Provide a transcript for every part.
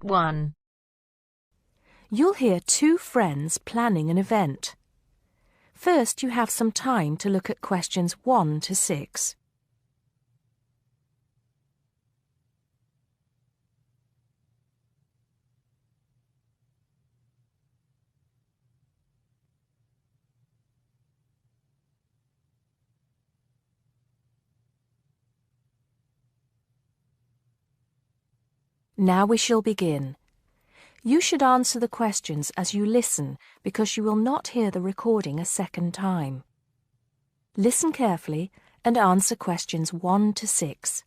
1. You'll hear two friends planning an event. First, you have some time to look at questions 1 to 6. Now we shall begin. You should answer the questions as you listen because you will not hear the recording a second time. Listen carefully and answer questions 1 to 6.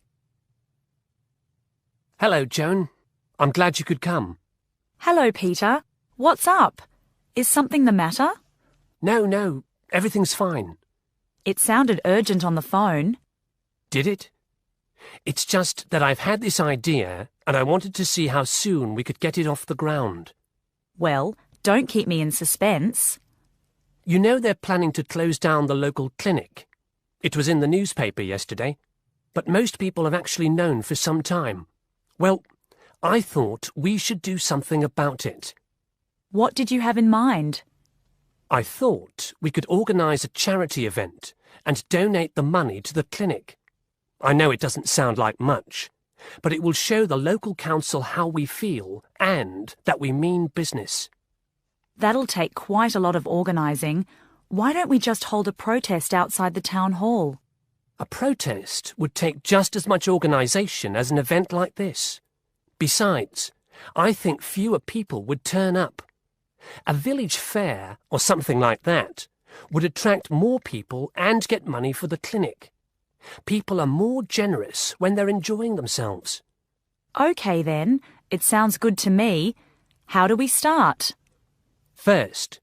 Hello, Joan. I'm glad you could come. Hello, Peter. What's up? Is something the matter? No, everything's fine. It sounded urgent on the phone. Did it? It's just that I've had this idea and I wanted to see how soon we could get it off the ground. Well, don't keep me in suspense. You know they're planning to close down the local clinic. It was in the newspaper yesterday, but most people have actually known for some time. Well, I thought we should do something about it. What did you have in mind? I thought we could organise a charity event and donate the money to the clinic. I know it doesn't sound like much, but it will show the local council how we feel and that we mean business. That'll take quite a lot of organising. Why don't we just hold a protest outside the town hall? A protest would take just as much organisation as an event like this. Besides, I think fewer people would turn up. A village fair or something like that would attract more people and get money for the clinic. People are more generous when they're enjoying themselves. OK then, it sounds good to me. How do we start? First,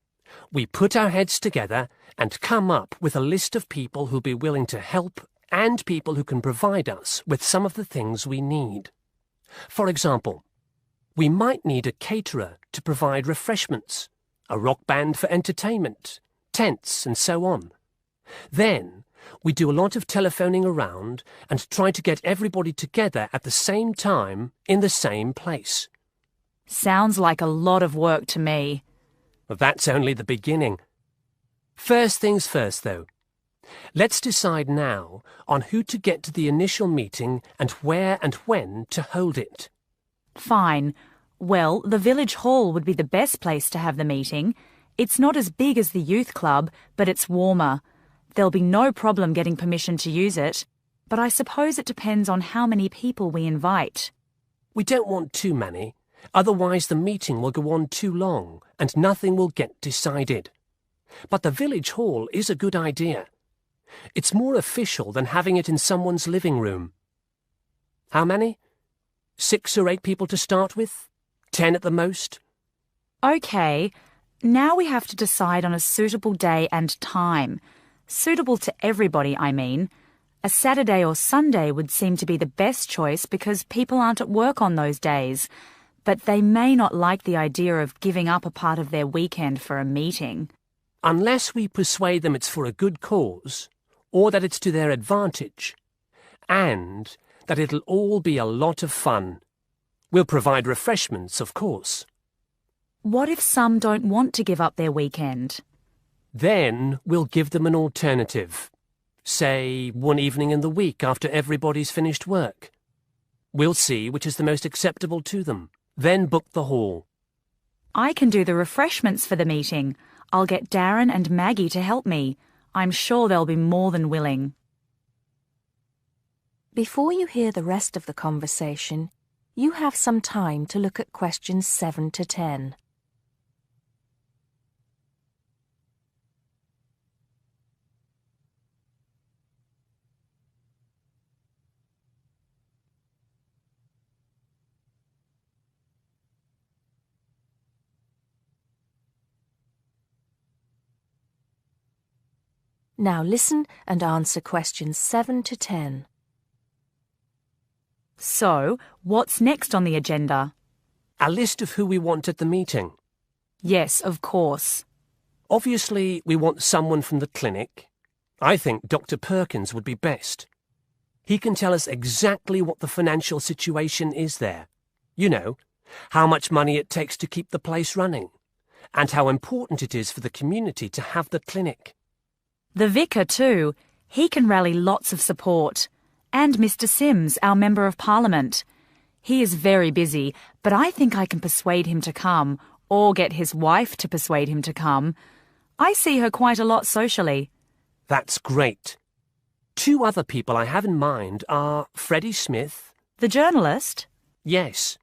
we put our heads together and come up with a list of people who'll be willing to help and people who can provide us with some of the things we need. For example, we might need a caterer to provide refreshments, a rock band for entertainment, tents and so on. Then, we do a lot of telephoning around and try to get everybody together at the same time in the same place. Sounds like a lot of work to me. Well, that's only the beginning. First things first, though. Let's decide now on who to get to the initial meeting and where and when to hold it. Fine. Well, the village hall would be the best place to have the meeting. It's not as big as the youth club, but it's warmer. There'll be no problem getting permission to use it, but I suppose it depends on how many people we invite. We don't want too many, otherwise the meeting will go on too long and nothing will get decided. But the village hall is a good idea. It's more official than having it in someone's living room. How many? 6 or 8 people to start with? 10 at the most? OK, now we have to decide on a suitable day and time. Suitable to everybody, I mean. A Saturday or Sunday would seem to be the best choice because people aren't at work on those days. But they may not like the idea of giving up a part of their weekend for a meeting. Unless we persuade them it's for a good cause, or that it's to their advantage, and that it'll all be a lot of fun. We'll provide refreshments, of course. What if some don't want to give up their weekend? Then we'll give them an alternative. Say, one evening in the week after everybody's finished work. We'll see which is the most acceptable to them. Then book the hall. I can do the refreshments for the meeting. I'll get Darren and Maggie to help me. I'm sure they'll be more than willing. Before you hear the rest of the conversation, you have some time to look at questions 7 to 10. Now listen and answer questions 7 to 10. So, what's next on the agenda? A list of who we want at the meeting. Yes, of course. Obviously, we want someone from the clinic. I think Dr. Perkins would be best. He can tell us exactly what the financial situation is there. You know, how much money it takes to keep the place running, and how important it is for the community to have the clinic. The vicar too. He can rally lots of support. And Mr. Sims, our Member of Parliament. He is very busy, but I think I can persuade him to come, or get his wife to persuade him to come. I see her quite a lot socially. That's great. 2 other people I have in mind are Freddie Smith. The journalist? Yes.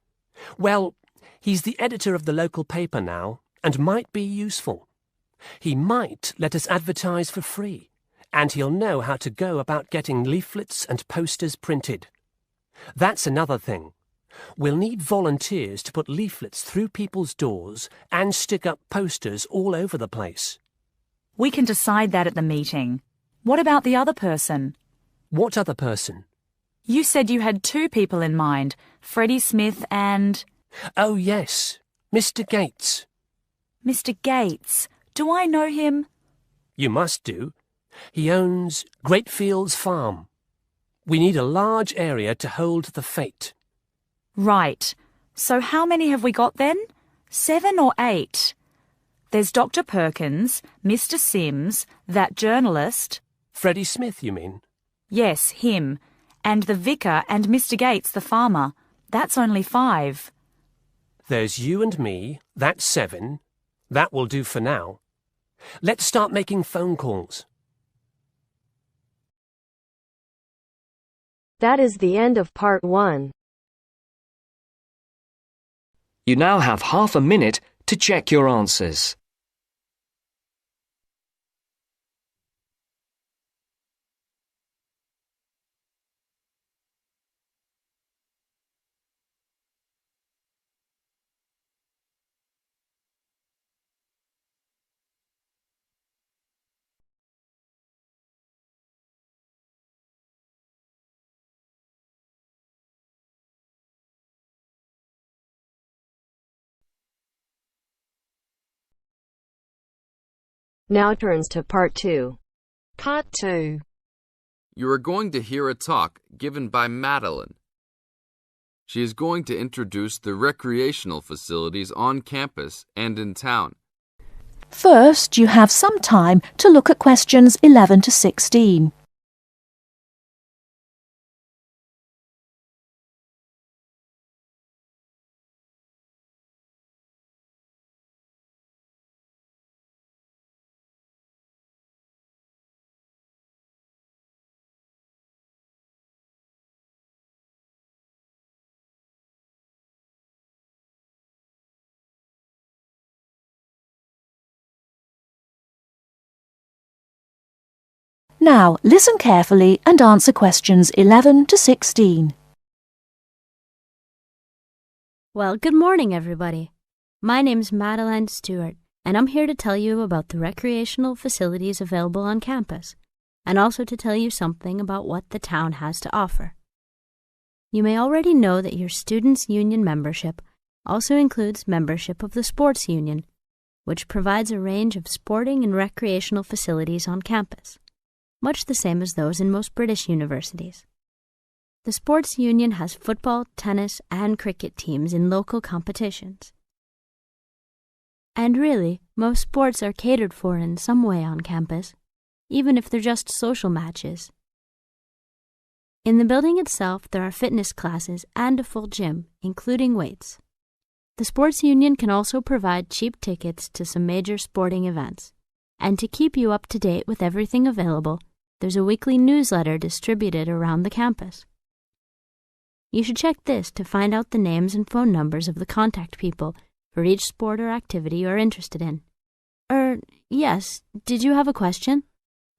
Well, he's the editor of the local paper now, and might be useful. He might let us advertise for free, and he'll know how to go about getting leaflets and posters printed. That's another thing. We'll need volunteers to put leaflets through people's doors and stick up posters all over the place. We can decide that at the meeting. What about the other person? What other person? You said you had 2 people in mind, Freddie Smith and... Oh, yes, Mr. Gates. Mr. Gates. Do I know him? You must do. He owns Greatfields Farm. We need a large area to hold the fete. Right. So how many have we got then? 7 or 8? There's Dr. Perkins, Mr. Sims, that journalist. Freddie Smith, you mean? Yes, him. And the vicar and Mr. Gates, the farmer. That's only 5. There's you and me. That's 7. That will do for now. Let's start making phone calls. That is the end of part 1. You now have half a minute to check your answers. Now turns to part 2. Part 2. You are going to hear a talk given by Madeline. She is going to introduce the recreational facilities on campus and in town. First, you have some time to look at questions 11 to 16. Now, listen carefully and answer questions 11 to 16. Well, good morning, everybody. My name's Madeline Stewart, and I'm here to tell you about the recreational facilities available on campus, and also to tell you something about what the town has to offer. You may already know that your Students' Union membership also includes membership of the Sports Union, which provides a range of sporting and recreational facilities on campus, much the same as those in most British universities. The Sports Union has football, tennis, and cricket teams in local competitions. And really, most sports are catered for in some way on campus, even if they're just social matches. In the building itself, there are fitness classes and a full gym, including weights. The Sports Union can also provide cheap tickets to some major sporting events. And to keep you up to date with everything available, there's a weekly newsletter distributed around the campus. You should check this to find out the names and phone numbers of the contact people for each sport or activity you're interested in. Yes, did you have a question?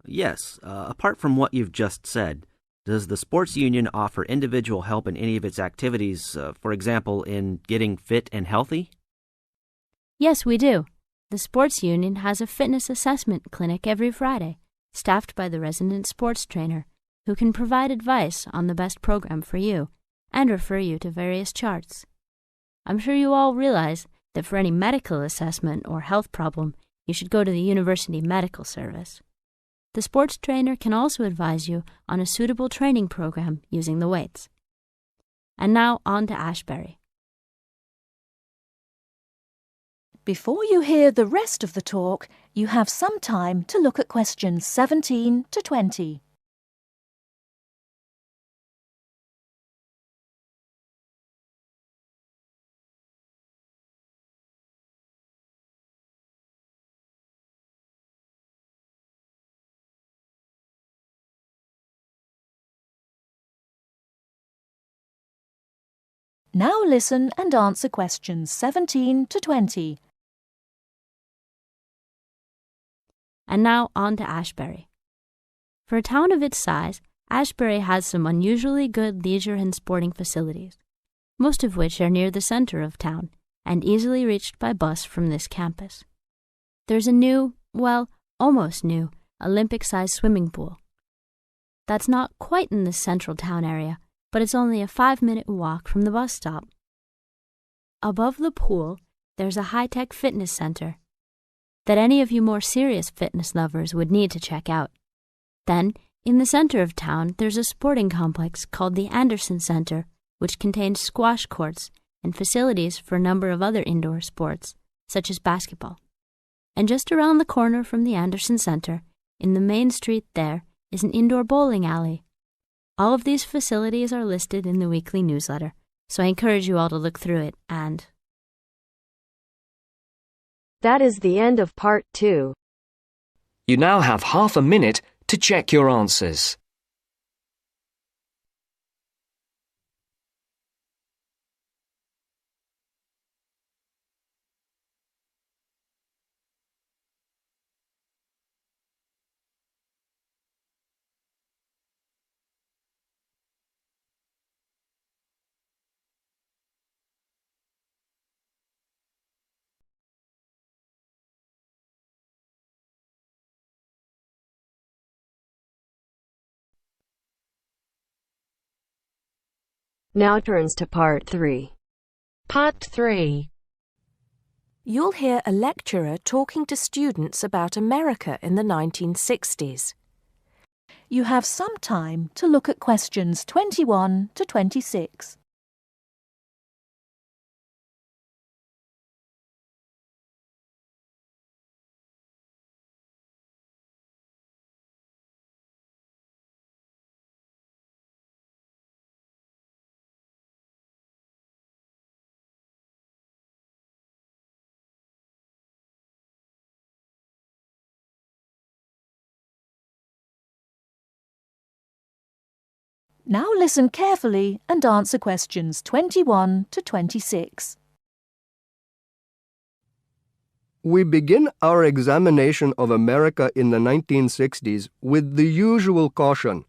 Yes, apart from what you've just said, does the Sports Union offer individual help in any of its activities, for example, in getting fit and healthy? Yes, we do. The Sports Union has a fitness assessment clinic every Friday, staffed by the resident sports trainer, who can provide advice on the best program for you and refer you to various charts. I'm sure you all realize that for any medical assessment or health problem, you should go to the University Medical Service. The sports trainer can also advise you on a suitable training program using the weights. And now on to Ashbury. Before you hear the rest of the talk, you have some time to look at questions 17 to 20. Now listen and answer questions 17 to 20. And now on to Ashbury. For a town of its size, Ashbury has some unusually good leisure and sporting facilities, most of which are near the center of town and easily reached by bus from this campus. There's a new, well, almost new, Olympic-sized swimming pool. That's not quite in the central town area, but it's only a 5-minute walk from the bus stop. Above the pool, there's a high-tech fitness center that any of you more serious fitness lovers would need to check out. Then, in the center of town, there's a sporting complex called the Anderson Center, which contains squash courts and facilities for a number of other indoor sports, such as basketball. And just around the corner from the Anderson Center, in the main street there, is an indoor bowling alley. All of these facilities are listed in the weekly newsletter, so I encourage you all to look through it and... That is the end of part 2. You now have half a minute to check your answers. Now turns to part 3. Part 3. You'll hear a lecturer talking to students about America in the 1960s. You have some time to look at questions 21 to 26. Now listen carefully and answer questions 21 to 26. We begin our examination of America in the 1960s with the usual caution.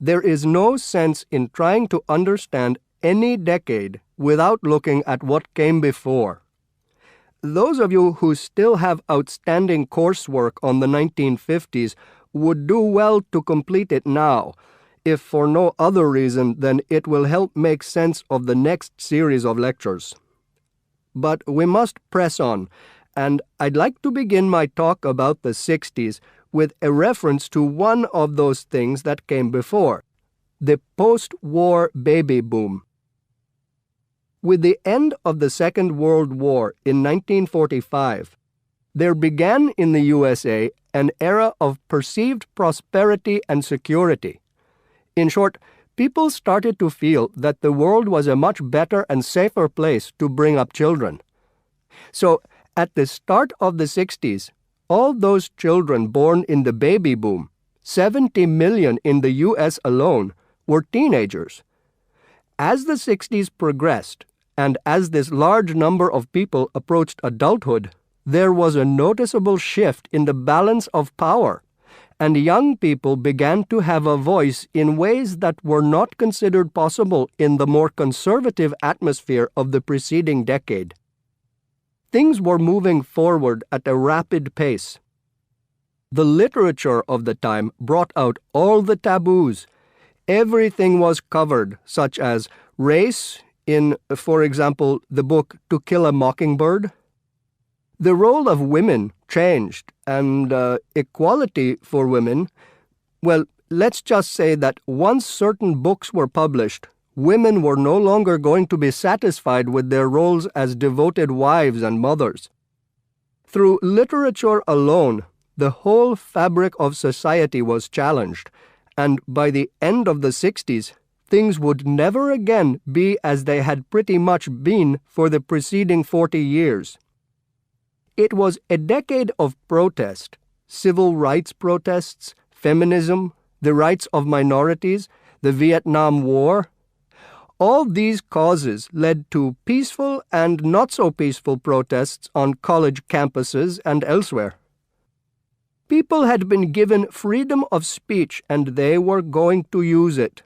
There is no sense in trying to understand any decade without looking at what came before. Those of you who still have outstanding coursework on the 1950s would do well to complete it now, if for no other reason than it will help make sense of the next series of lectures. But we must press on, and I'd like to begin my talk about the 60s with a reference to one of those things that came before, the post-war baby boom. With the end of the Second World War in 1945, there began in the USA an era of perceived prosperity and security. In short, people started to feel that the world was a much better and safer place to bring up children. So, at the start of the 60s, all those children born in the baby boom, 70 million in the US alone, were teenagers. As the 60s progressed, and as this large number of people approached adulthood, there was a noticeable shift in the balance of power, and young people began to have a voice in ways that were not considered possible in the more conservative atmosphere of the preceding decade. Things were moving forward at a rapid pace. The literature of the time brought out all the taboos. Everything was covered, such as race in, for example, the book To Kill a Mockingbird. The role of women changed, and equality for women, well, let's just say that once certain books were published, women were no longer going to be satisfied with their roles as devoted wives and mothers. Through literature alone, the whole fabric of society was challenged, and by the end of the 60s, things would never again be as they had pretty much been for the preceding 40 years. It was a decade of protest, civil rights protests, feminism, the rights of minorities, the Vietnam War. All these causes led to peaceful and not so peaceful protests on college campuses and elsewhere. People had been given freedom of speech and they were going to use it.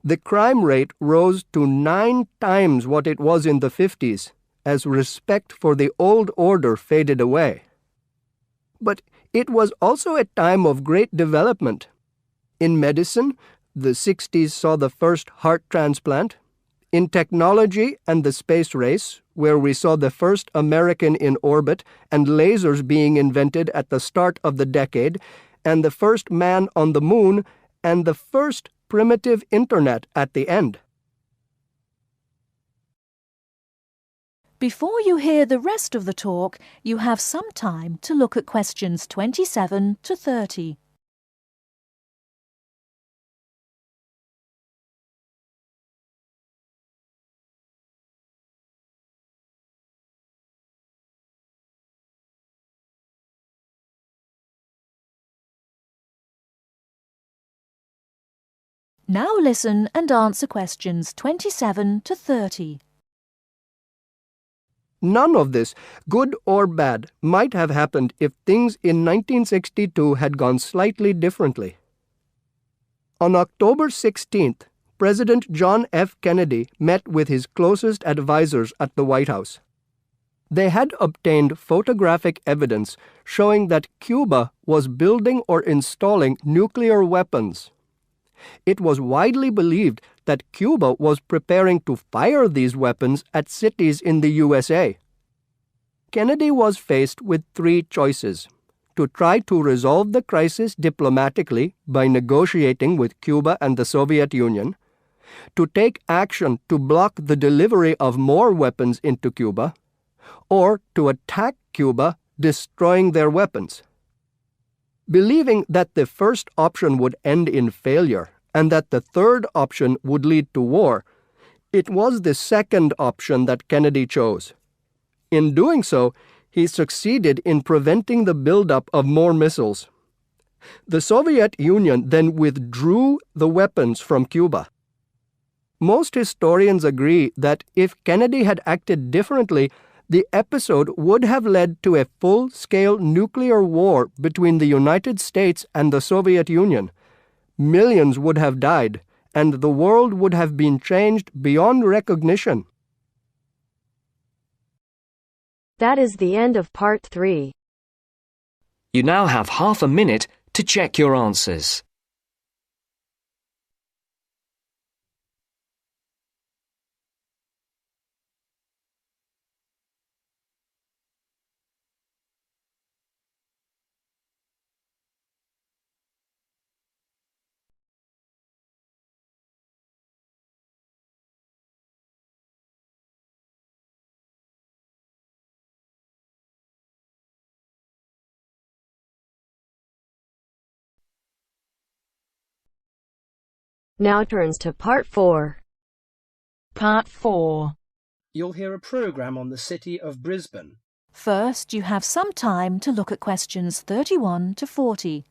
The crime rate rose to 9 times what it was in the 50s, as respect for the old order faded away. But it was also a time of great development. In medicine, the 60s saw the first heart transplant. In technology and the space race, where we saw the first American in orbit and lasers being invented at the start of the decade, and the first man on the moon, and the first primitive internet at the end. Before you hear the rest of the talk, you have some time to look at questions 27 to 30. Now listen and answer questions 27 to 30. None of this, good or bad, might have happened if things in 1962 had gone slightly differently. On October 16th, President John F. Kennedy met with his closest advisors at the White House. They had obtained photographic evidence showing that Cuba was building or installing nuclear weapons. It was widely believed that Cuba was preparing to fire these weapons at cities in the USA. Kennedy was faced with 3 choices: to try to resolve the crisis diplomatically by negotiating with Cuba and the Soviet Union, to take action to block the delivery of more weapons into Cuba, or to attack Cuba, destroying their weapons. Believing that the first option would end in failure and that the third option would lead to war, it was the second option that Kennedy chose. In doing so, he succeeded in preventing the buildup of more missiles. The Soviet Union then withdrew the weapons from Cuba. Most historians agree that if Kennedy had acted differently, the episode would have led to a full-scale nuclear war between the United States and the Soviet Union. Millions would have died, and the world would have been changed beyond recognition. That is the end of part 3. You now have half a minute to check your answers. Now turns to part 4. Part 4. You'll hear a program on the city of Brisbane. First, you have some time to look at questions 31 to 40.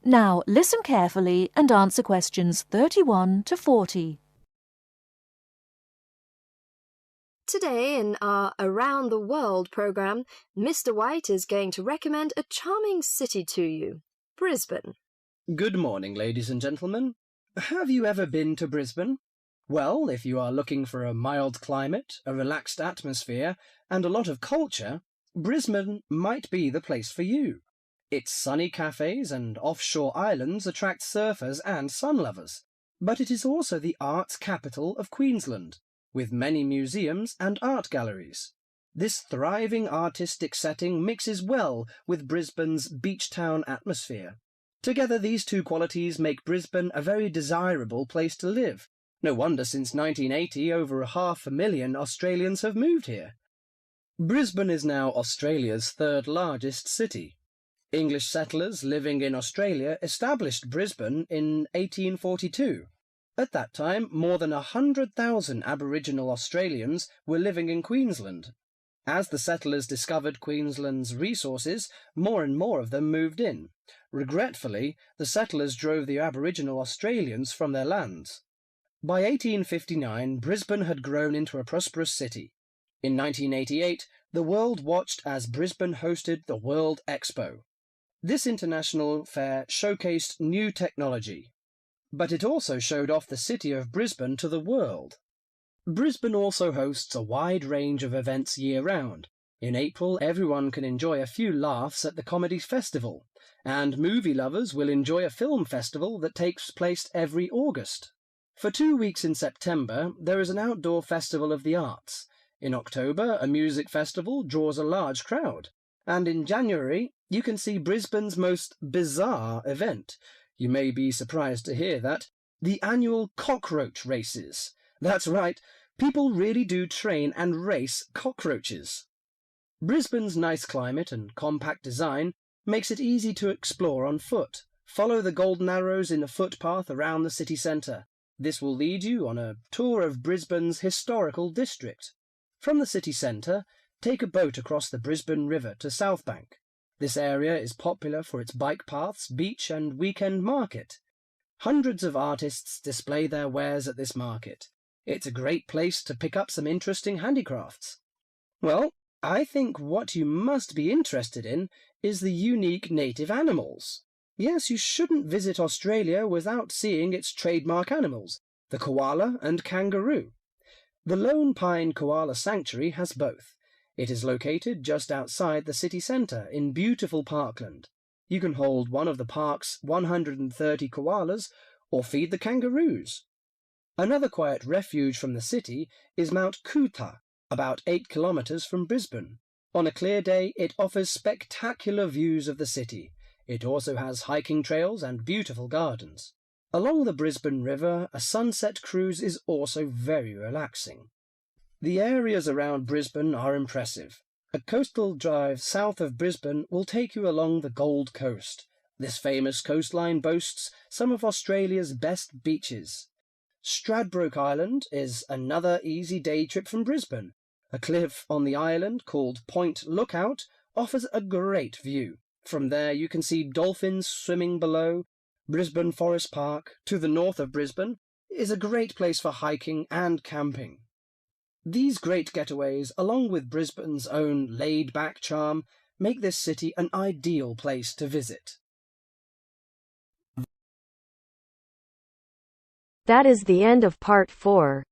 Now listen carefully and answer questions 31 to 40. Today in our Around the World program, Mr. White is going to recommend a charming city to you, Brisbane. Good morning, ladies and gentlemen. Have you ever been to Brisbane? Well, if you are looking for a mild climate, a relaxed atmosphere, and a lot of culture, Brisbane might be the place for you. Its sunny cafes and offshore islands attract surfers and sun lovers, but it is also the arts capital of Queensland, with many museums and art galleries. This thriving artistic setting mixes well with Brisbane's beach town atmosphere. Together, these two qualities make Brisbane a very desirable place to live. No wonder since 1980 over 500,000 Australians have moved here. Brisbane is now Australia's third largest city. English settlers living in Australia established Brisbane in 1842. At that time, more than 100,000 Aboriginal Australians were living in Queensland. As the settlers discovered Queensland's resources, more and more of them moved in. Regretfully, the settlers drove the Aboriginal Australians from their lands. By 1859, Brisbane had grown into a prosperous city. In 1988, the world watched as Brisbane hosted the World Expo. This international fair showcased new technology, but it also showed off the city of Brisbane to the world. Brisbane also hosts a wide range of events year-round. In April, everyone can enjoy a few laughs at the Comedy Festival, and movie lovers will enjoy a film festival that takes place every August. For 2 weeks in September, there is an outdoor festival of the arts. In October, a music festival draws a large crowd. And in January, you can see Brisbane's most bizarre event. You may be surprised to hear that. The annual cockroach races. That's right, people really do train and race cockroaches. Brisbane's nice climate and compact design makes it easy to explore on foot. Follow the golden arrows in a footpath around the city centre. This will lead you on a tour of Brisbane's historical district. From the city centre, take a boat across the Brisbane River to South Bank. This area is popular for its bike paths, beach and weekend market. Hundreds of artists display their wares at this market. It's a great place to pick up some interesting handicrafts. Well, I think what you must be interested in is the unique native animals. Yes, you shouldn't visit Australia without seeing its trademark animals, the koala and kangaroo. The Lone Pine Koala Sanctuary has both. It is located just outside the city centre in beautiful parkland. You can hold one of the park's 130 koalas or feed the kangaroos. Another quiet refuge from the city is Mount Coot-tha, about 8 kilometres from Brisbane. On a clear day, it offers spectacular views of the city. It also has hiking trails and beautiful gardens. Along the Brisbane River, a sunset cruise is also very relaxing. The areas around Brisbane are impressive. A coastal drive south of Brisbane will take you along the Gold Coast. This famous coastline boasts some of Australia's best beaches. Stradbroke Island is another easy day trip from Brisbane. A cliff on the island called Point Lookout offers a great view. From there you can see dolphins swimming below. Brisbane Forest Park, to the north of Brisbane, is a great place for hiking and camping. These great getaways, along with Brisbane's own laid-back charm, make this city an ideal place to visit. That is the end of part 4.